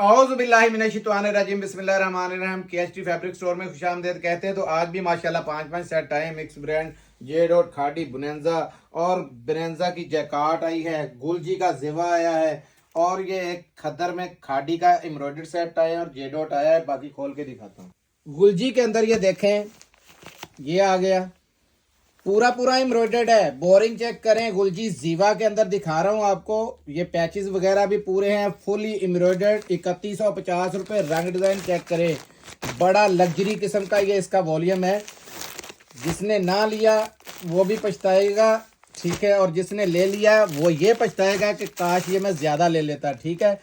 औज़ुबिल्लाहिमिनश्शैतानिर्रजीम बिस्मिल्लाहिर्रहमानिर्रहीम। केएचटी fabric store में खुशामदीद कहते हैं। तो आज भी माशाल्लाह 5-5 सेट आए। मिक्स ब्रांड जे डॉट खाड़ी बुनेंजा और ब्रेंजा की जैकार्ड आई है। गुलजी का जिवा आया है और ये एक खद्दर में खाड़ी का एम्ब्रॉयडर्ड सेट आया है और जे डॉट आया है। बाकी खोल के दिखाता हूँ। गुलजी के अंदर ये देखें, ये आ गया पूरा पूरा एम्ब्रॉयडर्ड है। बोरिंग चेक करें। गुलजी जीवा के अंदर दिखा रहा हूँ आपको। ये पैचेस वगैरह भी पूरे हैं, फुली एम्ब्रॉयडर्ड। 3150 रुपये। रंग डिजाइन चेक करें, बड़ा लग्जरी किस्म का ये इसका वॉल्यूम है। जिसने ना लिया वो भी पछताएगा, ठीक है, और जिसने ले लिया वो ये पछताएगा कि काश ये मैं ज्यादा ले लेता। ठीक है,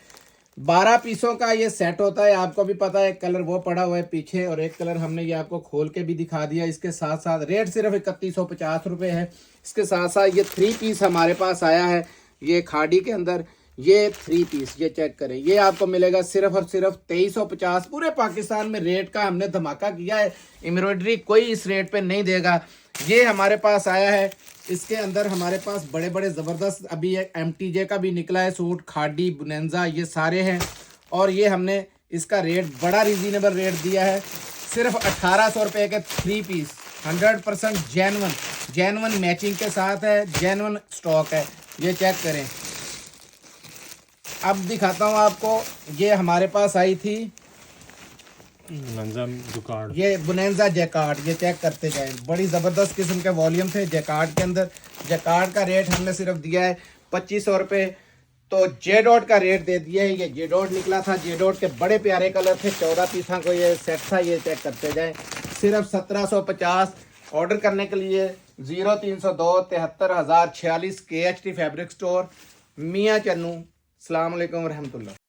12 पीसों का ये सेट होता है। आपको भी पता है, कलर वो पड़ा हुआ है पीछे और एक कलर हमने ये आपको खोल के भी दिखा दिया। इसके साथ साथ रेट सिर्फ 3150 रुपये है। इसके साथ साथ ये 3 पीस हमारे पास आया है ये खाड़ी के अंदर। ये 3 पीस ये चेक करें, ये आपको मिलेगा सिर्फ और सिर्फ 2350। पूरे पाकिस्तान में रेट का हमने धमाका किया है। एम्ब्रॉयडरी कोई इस रेट पे नहीं देगा। ये हमारे पास आया है। इसके अंदर हमारे पास बड़े बड़े ज़बरदस्त अभी एक MTJ का भी निकला है सूट, खाड़ी बुनेंजा ये सारे हैं। और ये हमने इसका रेट बड़ा रीजनेबल रेट दिया है, सिर्फ 1800 रुपये के 3 पीस। 100% जेन्युइन मैचिंग के साथ है, जेन्युइन स्टॉक है। ये चेक करें। अब दिखाता हूँ आपको, ये हमारे पास आई थी ये बुनेंजा जैकार्ड। ये चेक करते जाएं, बड़ी ज़बरदस्त किस्म के वॉल्यूम थे जैकार्ड के अंदर। जैकार्ड का रेट हमने सिर्फ दिया है 2500 रुपये। तो जे डॉट का रेट दे दिया है। ये जे डॉट निकला था, जे डॉट के बड़े प्यारे कलर थे। 14 पीसा को ये सेट था। ये चेक करते जाएं, सिर्फ 1750। ऑर्डर करने के लिए 0302 73046 KHT फैब्रिक स्टोर, मियाँ चन्नू। अस्सलाम वालेकुम रहमतुल्लाह।